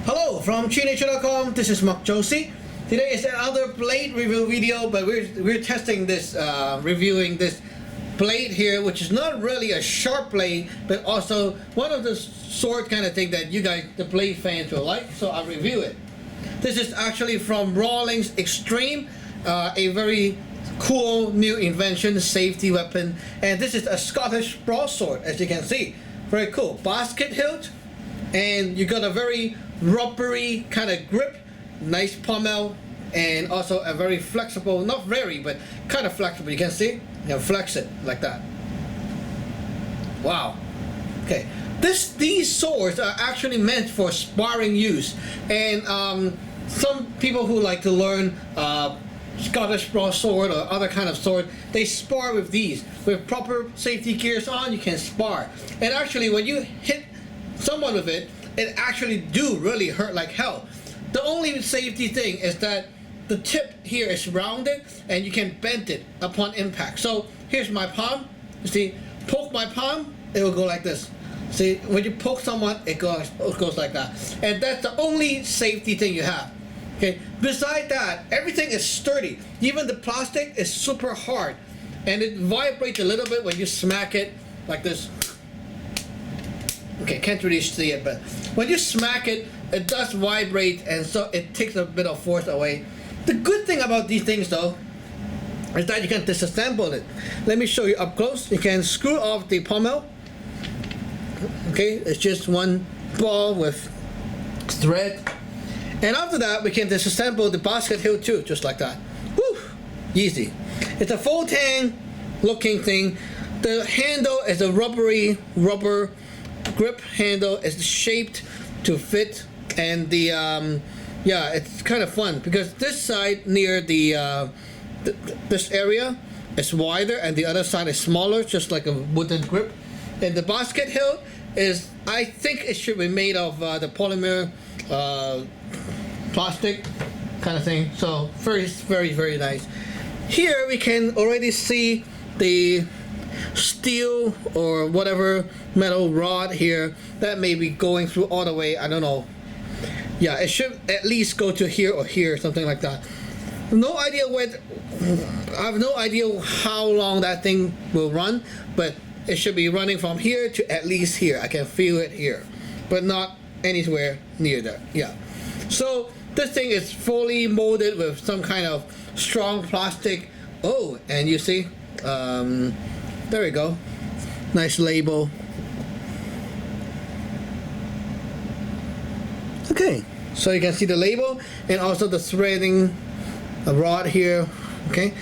Hello from ChiNature.com. This is Mark Josie. Today is another blade review video, but we're testing this, reviewing this blade here, which is not really a sharp blade, but also one of the sword kind of thing that you guys, the blade fans, will like. So I'll review it. This is actually from Rawlings Extreme, a very cool new invention, safety weapon, and this is a Scottish broadsword, as you can see. Very cool. Basket hilt, and you got a very rubbery kind of grip, nice pommel, and also a very flexible, not very, but kind of flexible. You can see, you can flex it like that. Wow. Okay, these swords are actually meant for sparring use, and some people who like to learn Scottish broadsword or other kind of sword, they spar with these. With proper safety gears on, you can spar. And actually, when you hit someone with it, it actually do really hurt like hell. The only safety thing is that the tip here is rounded and you can bend it upon impact. So here's my palm. You see, poke my palm, it will go like this. See, when you poke someone, it goes like that. And that's the only safety thing you have. Okay. Beside that, everything is sturdy. Even the plastic is super hard, and it vibrates a little bit when you smack it like this. Okay, can't really see it, but when you smack it, it does vibrate, and so it takes a bit of force away. The good thing about these things, though, is that you can disassemble it. Let me show you up close. You can screw off the pommel. Okay, it's just one ball with thread. And after that, we can disassemble the basket hilt too, just like that. Woo! Easy. It's a full tang looking thing. The handle is a rubber grip handle. It's shaped to fit, and the yeah, it's kind of fun because this side near the this area is wider, and the other side is smaller, just like a wooden grip. And the basket hilt is, I think it should be made of the polymer plastic kind of thing. So very nice. Here we can already see the steel or whatever metal rod here that may be going through all the way. I don't know. Yeah, it should at least go to here or here, something like that. No idea what. I have no idea how long that thing will run, but it should be running from here to at least here. I can feel it here, but not anywhere near there. Yeah. So this thing is fully molded with some kind of strong plastic. Oh, and you see, there we go. Nice label. Okay, so you can see the label and also the threading rod here. Okay,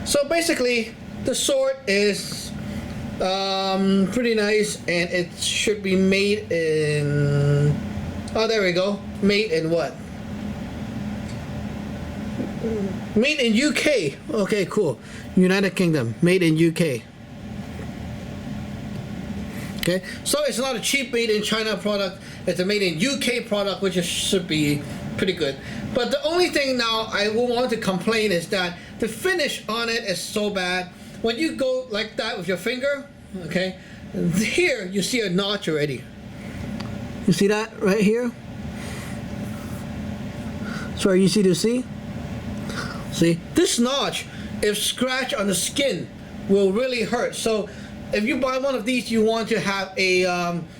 so basically the sword is pretty nice, and it should be made in, oh, there we go, made in what? Made in UK. Okay, cool. United Kingdom. Made in UK. Okay, so it's not a cheap made in China product. It's a made in UK product, which should be pretty good. But the only thing now I will want to complain is that the finish on it is so bad. When you go like that with your finger, okay, here you see a notch already. You see that right here? It's very easy to see. See, this notch, if scratched on the skin, will really hurt. So if you buy one of these, you want to have a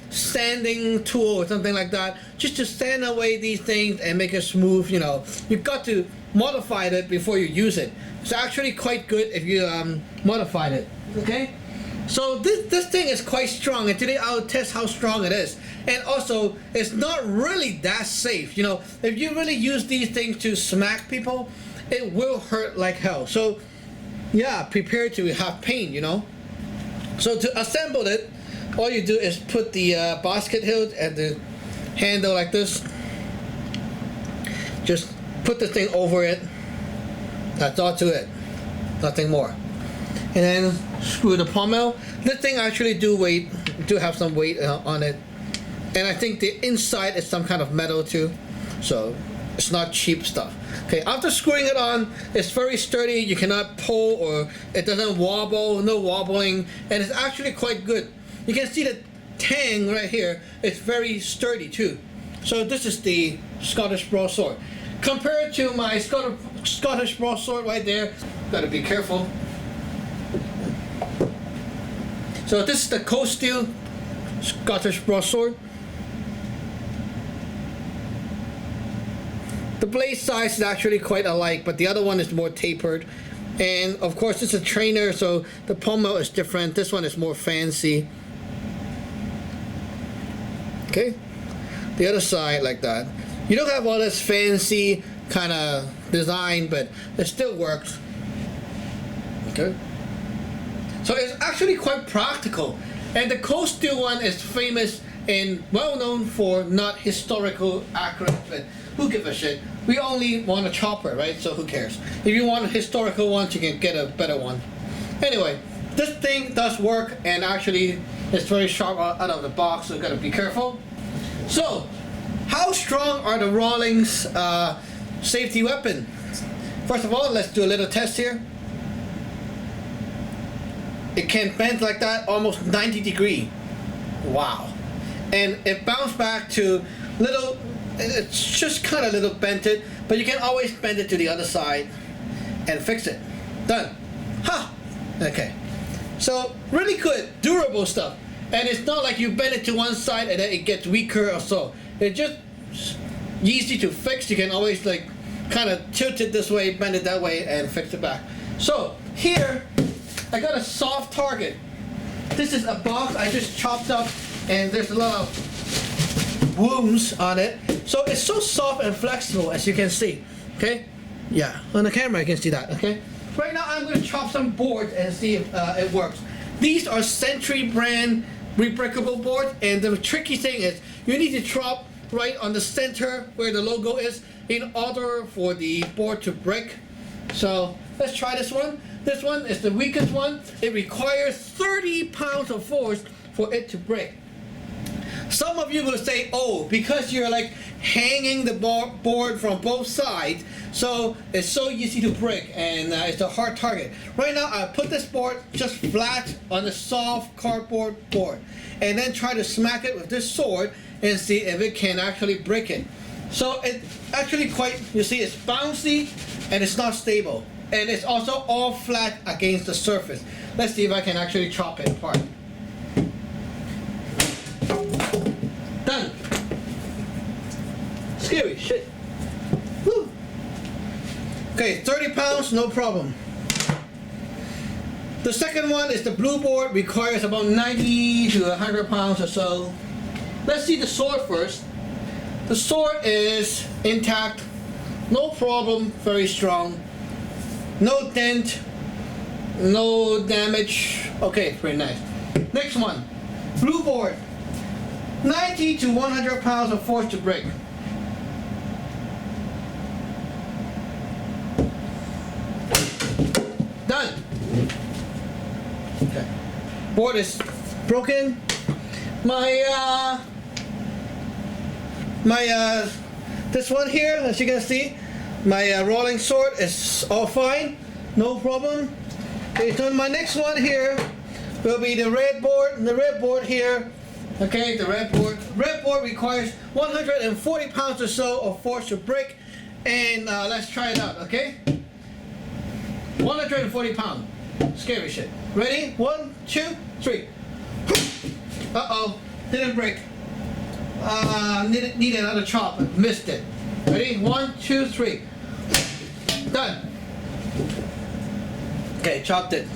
sanding tool or something like that, just to sand away these things and make it smooth. You know, you've got to modify it before you use it. It's actually quite good if you modified it. Okay, so this thing is quite strong, and today I'll test how strong it is. And also, it's not really that safe. You know, if you really use these things to smack people, it will hurt like hell. So yeah, prepare to have pain, you know. So to assemble it, all you do is put the basket hilt and the handle like this. Just put the thing over it. That's all to it. Nothing more. And then screw the pommel. This thing actually do have some weight on it. And I think the inside is some kind of metal too. So it's not cheap stuff. Okay, after screwing it on, it's very sturdy. You cannot pull, or it doesn't wobble, no wobbling, and it's actually quite good. You can see the tang right here. It's very sturdy too. So this is the Scottish broadsword. Compared to my Scottish broadsword right there, gotta be careful. So this is the Cold Steel Scottish broadsword. The blade size is actually quite alike, but the other one is more tapered. And of course it's a trainer, so the pommel is different. This one is more fancy. Okay, the other side like that. You don't have all this fancy kind of design, but it still works. Okay, so it's actually quite practical. And the Cold Steel one is famous and well known for not historical accurate, but who gives a shit? We only want a chopper, right? So who cares? If you want historical ones, you can get a better one. Anyway, this thing does work, and actually it's very sharp out of the box, so you gotta be careful. So, how strong are the Rawlings safety weapon? First of all, let's do a little test here. It can bend like that, almost 90 degrees. Wow. And it bounced back to little, it's just kind of little bented, but you can always bend it to the other side and fix it. Done. Ha! Okay. So, really good, durable stuff. And it's not like you bend it to one side and then it gets weaker or so. It's just easy to fix. You can always like kind of tilt it this way, bend it that way, and fix it back. So, here, I got a soft target. This is a box I just chopped up, and there's a lot of wounds on it. So it's so soft and flexible, as you can see. Okay? Yeah, on the camera you can see that. Okay? Right now I'm going to chop some boards and see if it works. These are Century brand rebreakable boards, and the tricky thing is you need to chop right on the center where the logo is in order for the board to break. So let's try this one. This one is the weakest one. It requires 30 pounds of force for it to break. Some of you will say, oh, because you're like hanging the board from both sides, so it's so easy to break, and it's a hard target. Right now, I put this board just flat on the soft cardboard board, and then try to smack it with this sword and see if it can actually break it. So it's actually quite, you see, it's bouncy and it's not stable. And it's also all flat against the surface. Let's see if I can actually chop it apart. Done. Scary shit. Woo. Okay, 30 pounds, no problem. The second one is the blue board, requires about 90 to 100 pounds or so. Let's see the sword first. The sword is intact, no problem, very strong. No dent, no damage. Okay, pretty nice. Next one, blue board. 90 to 100 pounds of force to break. Done. Okay. Board is broken. This one here, as you can see, my Rawling sword is all fine, no problem. Okay, so my next one here will be the red board. The red board here, okay, the red board. Red board requires 140 pounds or so of force to break, and let's try it out, okay? 140 pounds, scary shit. Ready? 1, 2, 3. Uh-oh, didn't break. Need another chop, missed it. Ready? 1, 2, 3. Done. Okay, chopped it.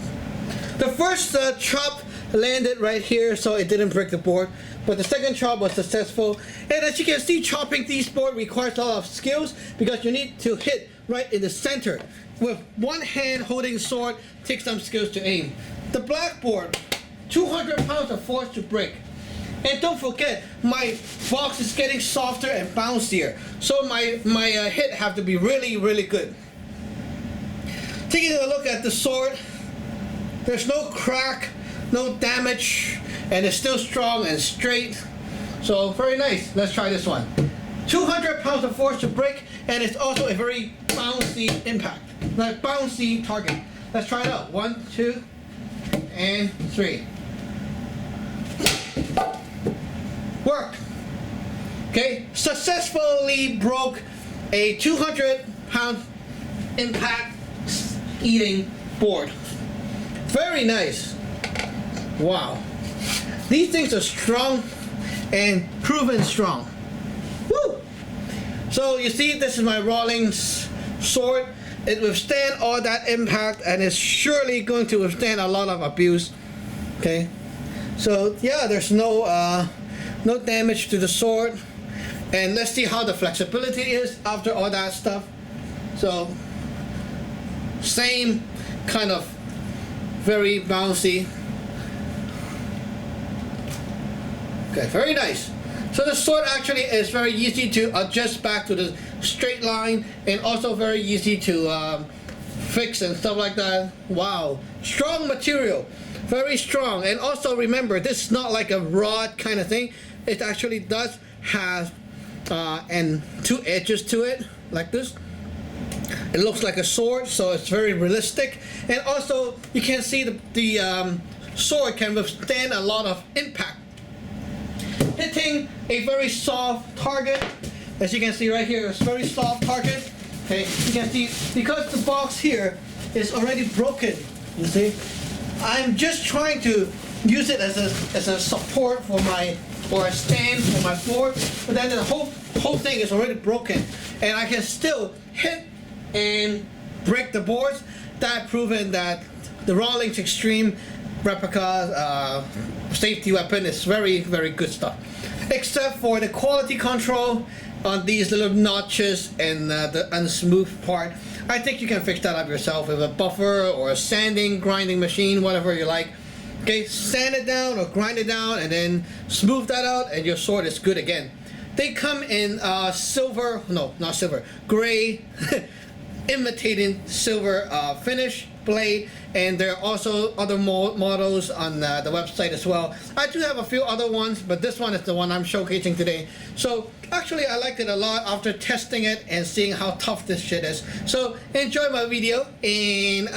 The first chop landed right here, so it didn't break the board. But the second chop was successful. And as you can see, chopping these boards requires a lot of skills because you need to hit right in the center. With one hand holding sword takes some skills to aim. The black board, 200 pounds of force to break. And don't forget, my box is getting softer and bouncier, so my hit have to be really, really good. Taking a look at the sword, there's no crack, no damage, and it's still strong and straight. So very nice. Let's try this one. 200 pounds of force to break, and it's also a very bouncy impact, like bouncy target. Let's try it out. 1, 2, and 3. Worked. Okay, successfully broke a 200-pound impact eating board. Very nice. Wow. These things are strong and proven strong. Woo! So you see, this is my Rawlings sword. It withstand all that impact and is surely going to withstand a lot of abuse. Okay, so yeah, there's no damage to the sword, and let's see how the flexibility is after all that stuff. So same kind of very bouncy. Okay, very nice. So the sword actually is very easy to adjust back to the straight line, and also very easy to fix and stuff like that. Wow, strong material, very strong. And also remember, this is not like a rod kind of thing. It actually does have and two edges to it like this. It looks like a sword, so it's very realistic. And also you can see the sword can withstand a lot of impact, hitting a very soft target. As you can see right here, it's very soft target. Okay, you can see because the box here is already broken. You see, I'm just trying to use it as a support for or a stand for my board, but then the whole thing is already broken, and I can still hit and break the boards. That proven that the Rawlings Extreme replica safety weapon is very, very good stuff. Except for the quality control on these little notches and the unsmooth part. I think you can fix that up yourself with a buffer or a sanding, grinding machine, whatever you like. Okay, sand it down or grind it down and then smooth that out, and your sword is good again. They come in silver, no, not silver, gray, imitating silver finish blade, and there are also other models on the website as well. I do have a few other ones, but this one is the one I'm showcasing today. So actually I liked it a lot after testing it and seeing how tough this shit is. So enjoy my video, and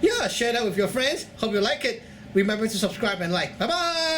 yeah, share that with your friends. Hope you like it. Remember to subscribe and like. Bye bye.